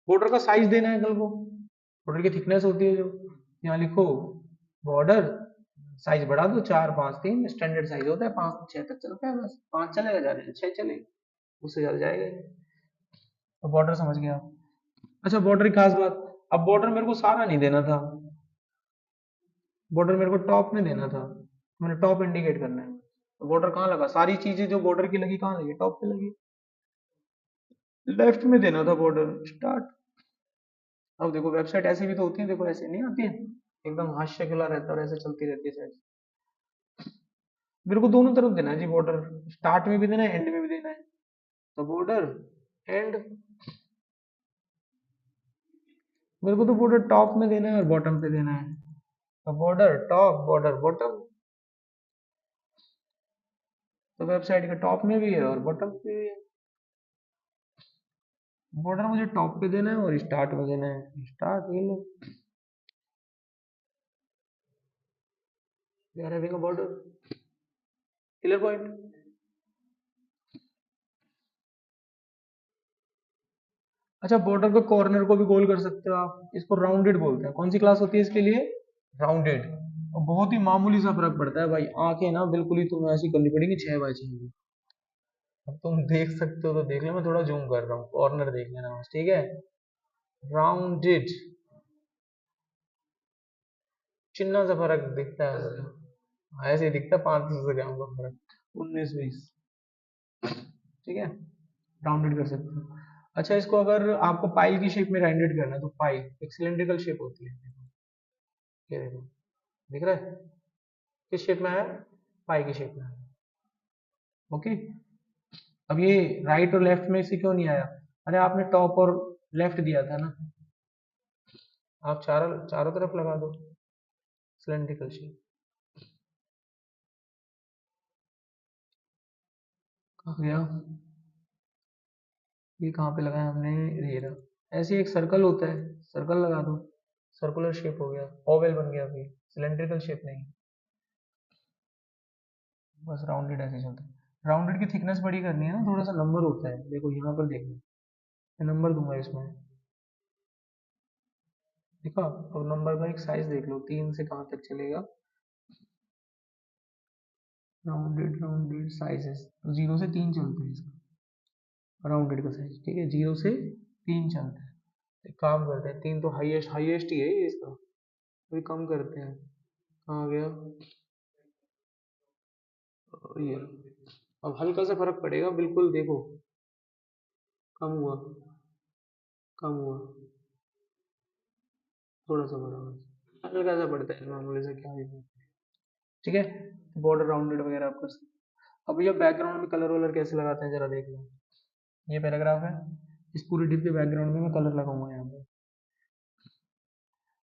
बॉर्डर का साइज देना है कल को, बॉर्डर की थिकनेस होती है जो, यहाँ लिखो बॉर्डर साइज बढ़ा दो, 4 5 3 स्टैंडर्ड साइज होता है, 5 6 तक चलता है, बस 5 चलेगा, ज्यादा 6 चलेगा, उससे ज्यादा जाएगा ही नहीं। तो बॉर्डर समझ गया आप। अच्छा बॉर्डर की खास बात, अब बॉर्डर मेरे को सारा नहीं देना था, बॉर्डर मेरे को टॉप में देना था, मैंने टॉप इंडिकेट करना है। तो बॉर्डर कहाँ लगा, सारी चीजें जो बॉर्डर की लगी कहाँ लगी, टॉप पे लगी। लेफ्ट में देना था बॉर्डर स्टार्ट। अब देखो वेबसाइट ऐसी भी तो होती है, देखो ऐसे नहीं आती है, एकदम हाशिया खुला रहता है और ऐसे चलती रहती है साइड। मेरे को दोनों तरफ देना है जी बॉर्डर, स्टार्ट में भी देना है, एंड में भी देना है। तो बॉर्डर एंड, मेरे को तो बॉर्डर टॉप में देना है और बॉटम पे देना है। तो बॉर्डर टॉप बॉर्डर बॉटम, तो वेबसाइट के टॉप में भी है और बॉटम पे भी है। बॉर्डर मुझे टॉप पे देना है और स्टार्ट में देना है, स्टार्ट ये लो, we are having a border, clear point. अच्छा बॉर्डर के कॉर्नर को भी गोल कर सकते हो आप, इसको राउंडेड बोलते हैं। कौन सी क्लास होती है इसके लिए, राउंडेड। और बहुत ही मामूली सा फर्क पड़ता है भाई, आंखें ना बिल्कुल ही तुम्हें ऐसी करनी पड़ेगी 6 बाय 6 की। अब तुम देख सकते हो तो देख लो, मैं थोड़ा जूम कर रहा हूँ, कॉर्नर देख लेना बस, ठीक है। राउंडेड, चिन्ह सा फर्क दिखता है, ऐसे ही दिखता है, 500 ग्राम का फर्क, 19 20, ठीक है। राउंडेड कर सकते हो। अच्छा इसको अगर आपको पाई की शेप में राउंडेड करना है तो पाई एक सिलेंड्रिकल शेप होती है, ये देखो, दिख रहा है किस शेप में है, पाई की शेप में है। ओके। अब ये राइट और लेफ्ट में से क्यों नहीं आया, अरे आपने टॉप और लेफ्ट दिया था ना, आप चारों चारों तरफ लगा दो सिलेंड्रिकल शेप। कहाँ गया, ये कहाँ पे लगाया हमने, ये रहा। ऐसे एक सर्कल होता है, सर्कल लगा दो, सर्कुलर शेप हो गया, ओवल बन गया, अभी सिलेंड्रिकल शेप नहीं, बस राउंडेड ऐसे चलता है। राउंडेड की थिकनेस बड़ी करनी है ना, थोड़ा सा नंबर होता है, देखो यहाँ पर देखो, मैं नंबर दूंगा इसमें, देखो अब नंबर का एक साइज देख लो, 3 से कहाँ तक चलेगा, राउंडेड राउंडेड साइजेस, तो 0 से 3 चलता है इसका, राउंडेड का साइज, ठीक है, 0 से 3 चलता है। एक काम करते हैं, 3 तो हाईएस्ट हाईएस्ट ही है ये इसका, अभी कम करते हैं, कहाँ गया, ये, अब हल्का सा फर्क पड़ेगा बिल्कुल, देखो कम हुआ, कम हुआ, थोड़ा सा बढ़ा, बस हल्का सा पड़ता है मामूली से, क्या ही है। ठीक है, बॉर्डर राउंडेड वगैरह आप कर सकते हो। अब ये बैकग्राउंड में कलर वलर कैसे लगाते हैं जरा देख लो, ये पैराग्राफ है, इस पूरी डिप के बैकग्राउंड में मैं कलर लगाऊंगा यहाँ पे।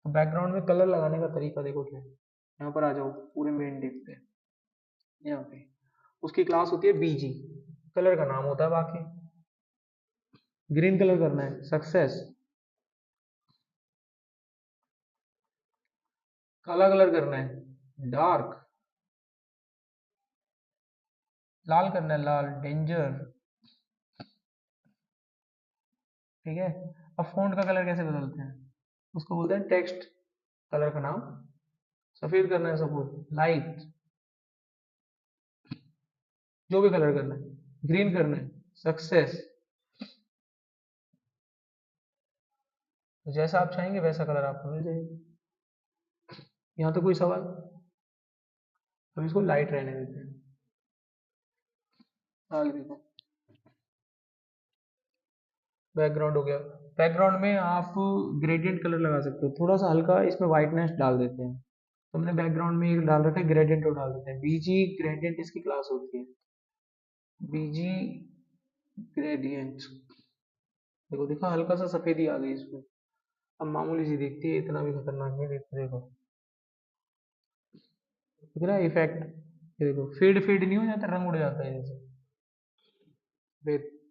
तो बैकग्राउंड में कलर लगाने का तरीका देखो क्या है, यहाँ पर आ जाओ पूरे मेन डिप पे, यहाँ पे उसकी क्लास होती है बीजी, कलर का नाम होता है बाकी। ग्रीन कलर करना है, सक्सेस। काला कलर करना है, डार्क। लाल करना है, लाल, डेंजर, ठीक है। अब फ़ॉन्ट का कलर कैसे बदलते हैं, उसको बोलते हैं टेक्स्ट कलर का नाम सफेद करना है, सपोज लाइट, जो भी कलर करना है, ग्रीन करना है, सक्सेस। तो जैसा आप चाहेंगे वैसा कलर आपको मिल जाएगा। यहाँ तो कोई सवाल? अब इसको लाइट रहने देते हैं। आगे देखो, बैकग्राउंड हो गया। बैकग्राउंड में आप ग्रेडियंट कलर लगा सकते हो, थोड़ा सा हल्का इसमें वाइटनेस डाल देते हैं। तो हमने बैकग्राउंड में एक डाल रखा है ग्रेडियंट, को डाल देते हैं बीजी ग्रेडियंट, इसकी क्लास होती है बीजी ग्रेडियंट। देखो देखो हल्का सा सफेदी आ गई इसमें, अब मामूली सी दिखती है, इतना भी खतरनाक नहीं दिखता। देखो दिख रहा है इफेक्ट, ये देखो फेड फेड नहीं हो जाता, रंग उड़ जाता है जैसे,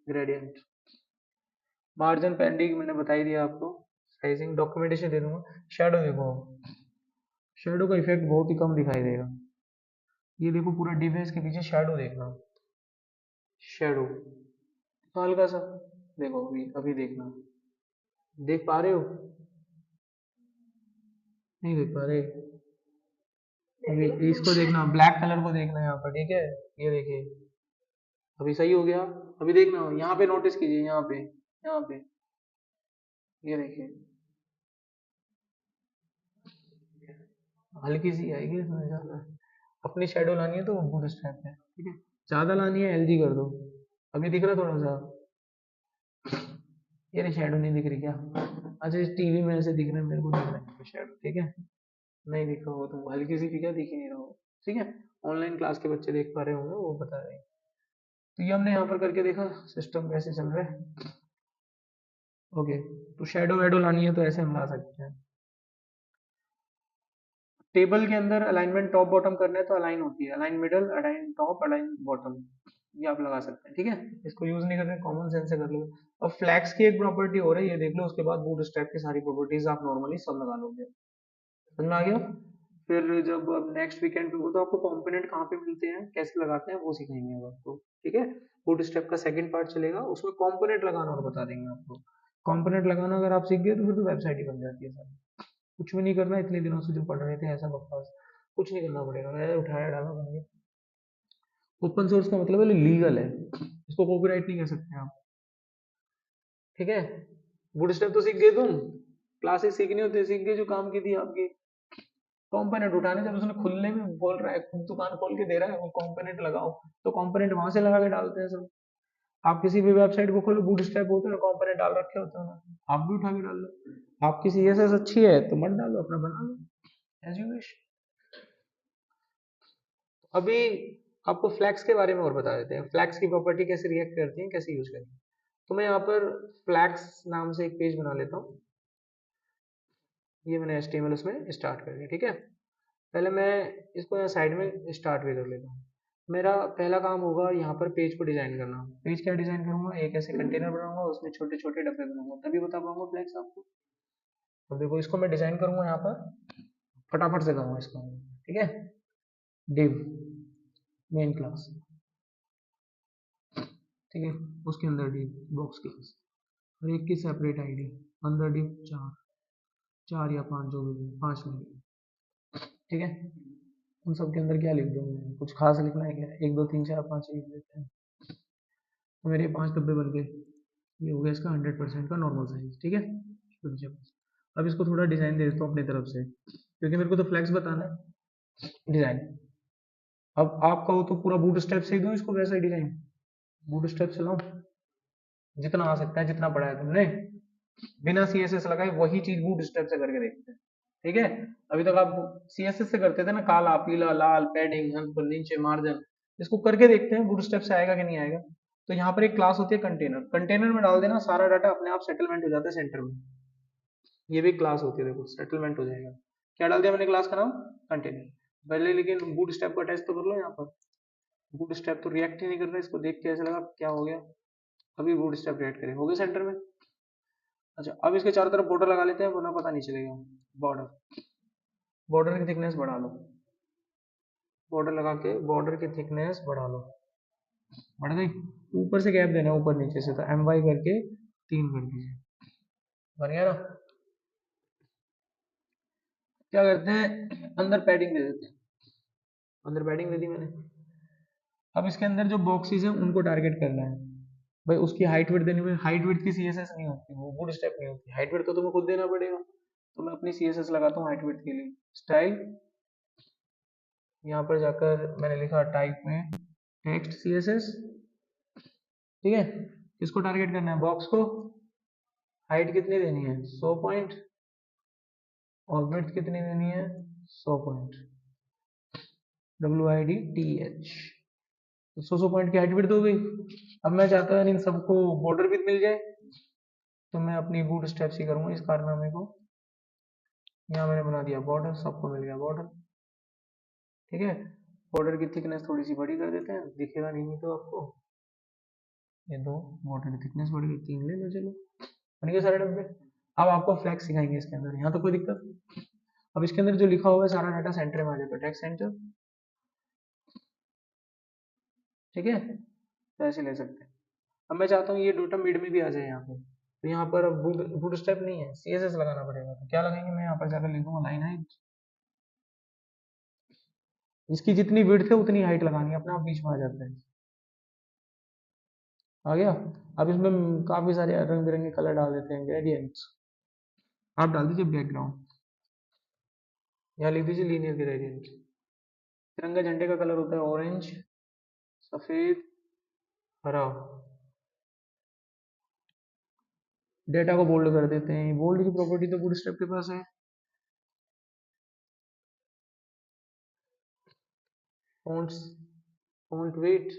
ग्रेडियंट। मार्जिन पेंडिंग मैंने बता ही दिया आपको, साइजिंग डॉक्यूमेंटेशन दे दूंगा। शेडो देखो, शेडो का इफेक्ट बहुत ही कम दिखाई देगा। ये देखो पूरा डिवाइस के पीछे शेडो देखना, शेडो हल्का सा, देखो अभी अभी देखना, देख पा रहे हो? नहीं देख पा रहे? अभी इसको देखना, ब्लैक कलर को देखना यहाँ पर, ठीक है? ये देखिए अभी सही हो गया। अभी देखना यहाँ पे, नोटिस कीजिए यहाँ पे, यहाँ पे ये देखिए हल्की सी आएगी इसमें ज्यादा। अपनी शेडो लानी है तो बूट स्ट्रैप है, ठीक है? ज्यादा लानी है एलजी कर दो। अभी दिख रहा है थोड़ा सा? ये नहीं शेडो नहीं दिख रही क्या? अच्छा इस टीवी में ऐसे दिख रहा है, मेरे को दिख रहा है शेडो, ठीक है? नहीं दिख रहा होगा तुम, हल्की सी भी क्या दिख ही नहीं रहा हो, ठीक है? ऑनलाइन क्लास के बच्चे देख पा रहे होंगे, वो बता रहे हैं। तो ये हमने यहाँ पर करके देखा सिस्टम कैसे चल रहा है। ओके, तो शेडो वेडो लानी है तो ऐसे हम ला सकते हैं। टेबल के अंदर अलाइनमेंट टॉप बॉटम करना है तो अलाइन होती है, align middle, align top, align bottom, ये आप लगा सकते हैं, ठीक है? इसको यूज नहीं करते, कॉमन सेंस से कर लो। अब फ्लैक्स की एक प्रॉपर्टी हो रही है, ये देख लो, उसके बाद बूट स्ट्रैप की सारी प्रॉपर्टीज आप नॉर्मली सब लगा लोगे। समझ में आ गया? फिर जब नेक्स्ट वीकेंड पे हो तो आपको कंपोनेंट कहाँ पे मिलते हैं, कैसे लगाते हैं, वो सिखाएंगे अब आपको, ठीक है? बूट स्ट्रैप का सेकंड पार्ट चलेगा, उसमें कंपोनेंट लगाना और बता देंगे आपको। कंपोनेंट लगाना अगर आप सीख गए तो फिर तो वेबसाइट ही बन जाती है सर। कुछ भी नहीं करना, इतने दिनों से जो पढ़ रहे थे ऐसा बकवास कुछ नहीं करना पड़ेगा, मैं उठाया डाला बन गया। ओपन सोर्स का मतलब है लीगल है, इसको कॉपीराइट नहीं कर सकते आप, ठीक है? बूट स्ट्रैप तो सीख गए तुम, क्लासेस सीखनी होती है, सीख गए जो काम की थी आपकी। कंपोनेंट उठाने, जब उसने खुलने में बोल रहा है, खुद दुकान खोल के दे रहा है वो कंपोनेंट लगाओ, तो कंपोनेंट वहां से लगा के डालते हैं सब। आप किसी भी वेबसाइट को खोलो, बूट स्ट्रैप होते हैं, कंपोनेंट डाल रखे होते हैं, आप भी उठा के डाल लो। आपकी सीएसएस अच्छी है तो मत डालो, अपना बना लो एज यू विश। अभी आपको फ्लैक्स के बारे में और बता देते हैं, फ्लैक्स की प्रॉपर्टी कैसे रिएक्ट करती है, कैसे यूज करती है। तो मैं यहाँ पर फ्लैक्स नाम से एक पेज बना लेता हूँ, ये मैंने HTML उसमें स्टार्ट कर दिया, ठीक है? पहले मैं इसको यहाँ साइड में स्टार्ट भी कर लेता हूँ। मेरा पहला काम होगा यहाँ पर पेज को डिजाइन करना। पेज क्या डिजाइन करूंगा, एक ऐसे कंटेनर बनाऊंगा, उसमें छोटे छोटे डब्बे बनाऊंगा, तभी बता पाऊंगा फ्लैक्स आपको। तो देखो इसको मैं डिजाइन करूंगा यहाँ पर, फटाफट से करूंगा इसको, ठीक है? डिव मेन क्लास, ठीक है? उसके अंदर डिव बॉक्स क्लास, और एक की सेपरेट आईडी, अंदर डिव चार, चार या पांच जो भी, पांच में, ठीक है? उन सब के अंदर क्या लिख दूँ मैं, कुछ खास लिखना है क्या? एक दो तीन चार पाँच लिख देते हैं, तो मेरे पांच डब्बे बन गए। ये हो गया इसका 100% का नॉर्मल साइज, ठीक है? अब इसको थोड़ा डिजाइन दे देता हूँ अपनी तरफ से, क्योंकि मेरे को तो फ्लैक्स बताना है। डिजाइन, अब आप कहो तो पूरा बूट स्टेप से ही दूं इसको वैसा ही डिजाइन, बूट स्टेप से लाऊं, जितना आ सकता है, जितना पढ़ा है तुमने, बिना सीएसएस लगाए वही चीज बूट स्टेप से करके देखते हैं, ठीक है? अभी तक आप सीएसएस से करते थे ना, काला पीला लाल पैडिंग नीचे मार्जिन, इसको करके देखते हैं बूट स्टेप से आएगा कि नहीं आएगा। तो यहाँ पर एक क्लास होती है कंटेनर, कंटेनर में डाल देना, सारा डाटा अपने आप सेटलमेंट हो जाता है सेंटर में। ये भी क्लास होती है, देखो सेटलमेंट हो जाएगा। क्या डाल दिया मैंने क्लास का नाम, कंटेनर। पहले लेकिन बूट स्टेप का टेस्ट तो कर लो यहाँ पर, बूट स्टेप तो रिएक्ट ही नहीं कर रहा, इसको देख के ऐसा लगा क्या हो गया, अभी बूट स्टेप रिएक्ट करे, हो गया सेंटर में। अच्छा अब इसके चारों तरफ बॉर्डर लगा लेते हैं, वरना पता नहीं चलेगा। बॉर्डर, बॉर्डर की थिकनेस बढ़ा लो, बॉर्डर लगा के बॉर्डर की थिकनेस बढ़ा लो, बढ़ गई। ऊपर से गैप देना, ऊपर नीचे से, तो MY करके 3 कर दीजिए, बन गया ना। क्या करते हैं, अंदर पैडिंग दे देते हैं। अंदर पैडिंग दे दी मैंने। अब इसके अंदर जो बॉक्सेस हैं उनको टारगेट करना है। भाई उसकी हाइट विड्थ देनी पड़ेगी। हाइट विड्थ की सीएसएस नहीं होती, वो बूट स्टेप नहीं होती। हाइट विड्थ तो तुम्हें खुद देना पड़ेगा, तो मैं अपनी सीएसएस लगाता हूँ हाइट विड्थ के लिए। स्टाइल, यहाँ पर जाकर मैंने लिखा टाइप में टेक्स्ट सीएसएस। ठीक है, इसको टारगेट करना है, बॉक्स को। हाइट कितनी देनी है, 100 पॉइंट। और विड्थ कितनी देनी है, 100 पॉइंट। WIDTH। तो 100 पॉइंट की हाइट विड्थ हो गई। अब मैं चाहता हूँ इन सबको बॉर्डर भी मिल जाए, तो मैं अपनी बूट स्टेप्स ही करूंगा इस कारनामे को। यहाँ मैंने बना दिया बॉर्डर, सबको मिल गया बॉर्डर। ठीक है, बॉर्डर की थिकनेस थोड़ी सी बड़ी कर देते हैं, दिखेगा नहीं तो आपको। ये दो, बॉर्डर की थिकनेस बढ़ गई, 3 ले लो, चलो बन गए सारे डब्बे। अब आपको फ्लैक्स सिखाएंगे इसके अंदर, यहाँ तो कोई दिक्कत नहीं। अब इसके अंदर जो लिखा हुआ है सारा डाटा सेंटर में आ जाएगा, टेक्स्ट सेंटर। ठीक है, तो ऐसे ले सकते हैं। अब मैं चाहता हूँ ये डाटा मिड में भी आ जाए यहाँ पे। तो यहाँ पर बूट बूट स्टेप नहीं है, सीएसएस लगाना पड़ेगा। तो क्या लगाएंगे, मैं यहाँ पर जाकर लिखूंगा लाइन हाइट। इसकी जितनी विड्थ है उतनी हाइट लगानी है, अपने आप बीच में आ जाता है। आ गया। अब इसमें काफी सारे रंग बिरंगे कलर डाल देते हैं, ग्रेडियंट्स। आप डाल दीजिए बैकग्राउंड, यहाँ लिख दीजिए लीनियर ग्रेडियंट। तिरंगा झंडे का कलर होता है ऑरेंज, सफेद, हरा। डेटा को बोल्ड कर देते हैं, बोल्ड की प्रॉपर्टी तो बूटस्ट्रैप के पास है। फॉन्ट्स, फॉन्ट वेट,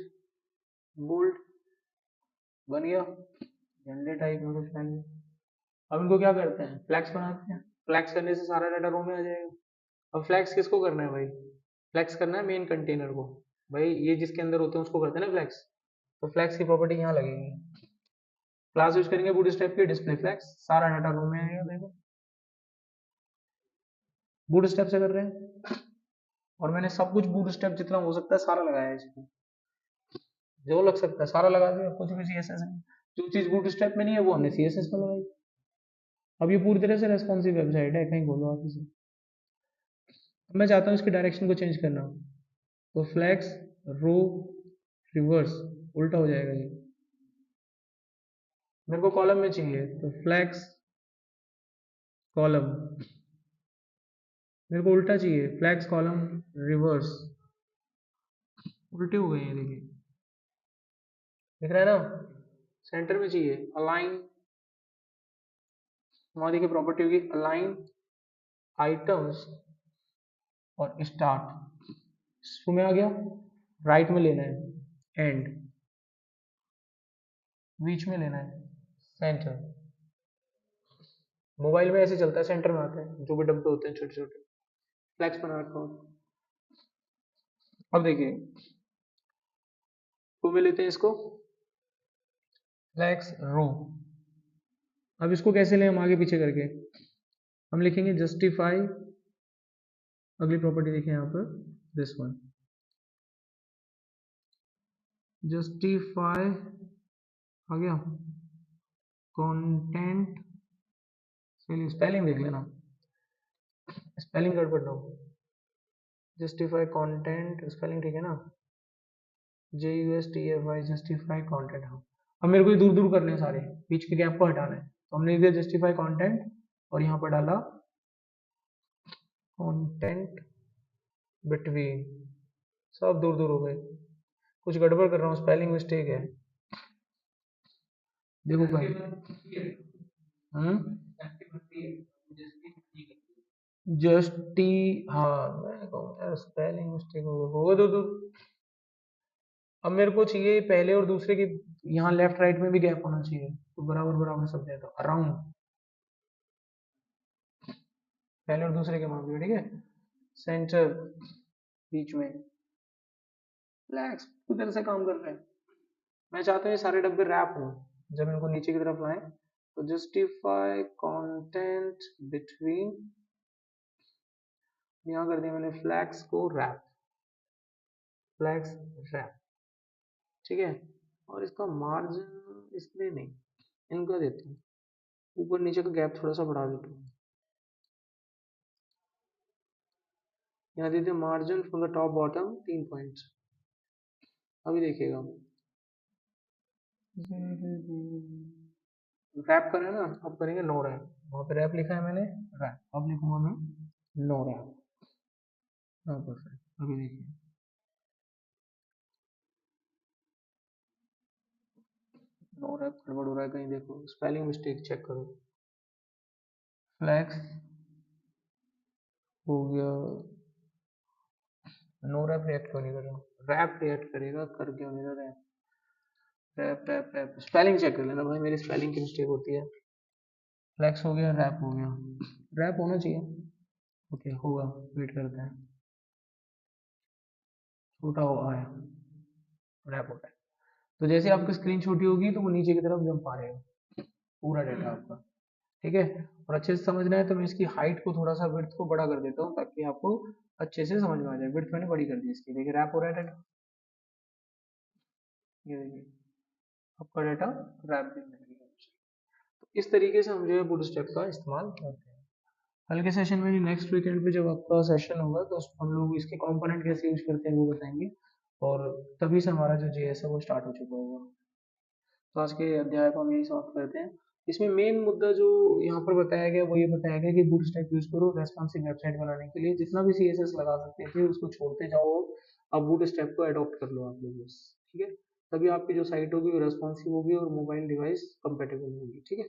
बोल्ड, बन गया। झंडे टाइप में कुछ पहले। अब इनको क्या करते हैं, फ्लैक्स बनाते हैं। फ्लैक्स करने से सारा डाटा रो में आ जाएगा। अब फ्लैक्स किसको करना है भाई, फ्लैक्स करना है मेन कंटेनर को। भाई ये जिसके अंदर होते हैं उसको करते हैं ना फ्लैक्स। तो फ्लैक्स की प्रॉपर्टी यहाँ लगेगी। क्लास यूज करेंगे बूटस्ट्रैप की, डिस्प्ले फ्लैक्स, सारा डाटा रो में आएगा। देखो बूटस्ट्रैप से कर रहे हैं, और मैंने सब कुछ बूटस्ट्रैप जितना हो सकता है सारा लगाया है इसको। जो लग सकता है सारा लगा दिया, कुछ भी सीएसएस नहीं। जो चीज बूटस्ट्रैप में नहीं है वो हमने सीएसएस में लगाई। अब ये पूरी तरह से रेस्पॉन्सिव वेबसाइट है, कहीं खोलो आप इसे। अब मैं चाहता हूँ इसके डायरेक्शन को चेंज करना, तो फ्लैक्स रो रिवर्स, उल्टा हो जाएगा ये। मेरे को कॉलम में चाहिए, तो फ्लैक्स कॉलम। मेरे को उल्टा चाहिए, फ्लैक्स कॉलम रिवर्स। उल्टे हो गए हैं देखिए, दिख रहा है ना। सेंटर में चाहिए अलाइन, वहां देखिए प्रॉपर्टी होगी अलाइन आइटम्स और स्टार्ट। शुरू में आ गया, राइट में लेना है एंड, बीच में लेना है सेंटर। मोबाइल में ऐसे चलता है, सेंटर में आता है, जो भी डब्बे होते हैं छोटे छोटे। फ्लैक्स बना रखा हूँ। अब देखिए, टू में लेते हैं इसको, फ्लैक्स रो। अब इसको कैसे लें हम, आगे पीछे करके हम लिखेंगे जस्टिफाई। अगली प्रॉपर्टी देखिए यहाँ पर, दिस वन, जस्टिफाई आ गया। कंटेंट, चलिए स्पेलिंग देख लेना, स्पेलिंग गड़बड़ ना हो। जस्टिफाई कंटेंट, स्पेलिंग ठीक है ना, JUSTFI, जस्टिफाई कंटेंट। हाँ, अब मेरे को ये दूर दूर करने हैं सारे, बीच के गैप को हटाना है, तो हमने लिख दिया जस्टिफाई कंटेंट, और यहाँ पर डाला कंटेंट बिटवीन। सब दूर दूर हो गए, कुछ गड़बड़ कर रहा हूँ, स्पेलिंग मिस्टेक है। देखो भाई, जस्टी, हाँ मैं कहूँ स्पेलिंग मिस्टेक होगा दूर दूर। अब मेरे को चाहिए पहले और दूसरे के, यहाँ लेफ्ट राइट में भी गैप होना चाहिए, तो बराबर बराबर सब जाए, तो अराउंड पहले और दूसरे के मार्क में। ठीक है, सेंटर बीच में, फ्लैक्स पूरी तरह से काम कर रहे हैं। मैं चाहता हूँ ये सारे डब्बे रैप हो, जब इनको नीचे की तरफ लाएं, तो जस्टिफाई कंटेंट बिटवीन, यहाँ कर दिया मैंने फ्लैक्स को रैप, फ्लैक्स रैप। ठीक है, और इसका मार्जिन इसमें नहीं, इनका देता हूँ ऊपर नीचे का गैप थोड़ा सा बढ़ा देता हूँ। यहाँ देते margin from the top bottom 3 points. अभी देखिएगा, रैप करें ना, अब करेंगे नो रैप। वहाँ पे रैप लिखा है मैंने, रैप अब लिखूंगा मैं नो रैप। हाँ परफेक्ट, अभी देखिए नो रैप गड़बड़ हो रहा है कहीं, देखो स्पेलिंग मिस्टेक चेक करो। फ्लैक्स हो गया, नो रैप रिएक्ट क्यों नहीं कर रहा, रैप रिएक्ट करेगा, कर क्यों नहीं रहा wrap. Wrap wrap wrap spelling check कर लेना भाई, मेरी स्पेलिंग की मिस्टेक होती है। फ्लैक्स हो गया, रैप हो गया, रैप होना चाहिए। ओके होगा, वेट करते हैं, छोटा हुआ है, रैप हो रहा है। तो जैसे आपकी स्क्रीन छोटी होगी तो वो नीचे की तरफ जंप आ रहेगा पूरा डाटा आपका। ठीक है, और अच्छे से समझना है तो मैं इसकी हाइट को थोड़ा सा, विड्थ को बड़ा कर देता हूँ ताकि आपको अच्छे से समझ में आ जाए। विड्थ मैंने बड़ी कर दी इसकी, देखिए रैप हो रहा है डाटा, ये देखिए आपका डाटा रैप भी मिल गया। तो इस तरीके से हम जो है बूटस्ट्रैप का इस्तेमाल करते हैं। कल के सेशन में, नेक्स्ट वीकेंड पे जब आपका सेशन होगा तो उसमें हम लोग इसके कंपोनेंट कैसे यूज करते हैं वो बताएंगे, और तभी से हमारा जो जेएस है वो स्टार्ट हो चुका होगा। तो आज के अध्याय को हम यही समाप्त करते हैं। इसमें मेन मुद्दा जो यहाँ पर बताया गया वो ये बताया गया कि बूटस्ट्रैप यूज करो रेस्पॉन्सिव वेबसाइट बनाने के लिए, जितना भी सीएसएस लगा सकते थे उसको छोड़ते जाओ, अब बूटस्ट्रैप को अडॉप्ट कर लो आप लोग बस। ठीक है, तभी आपकी जो साइट होगी वो रेस्पॉन्सिव होगी और मोबाइल डिवाइस कंपेटेबल होगी। ठीक है।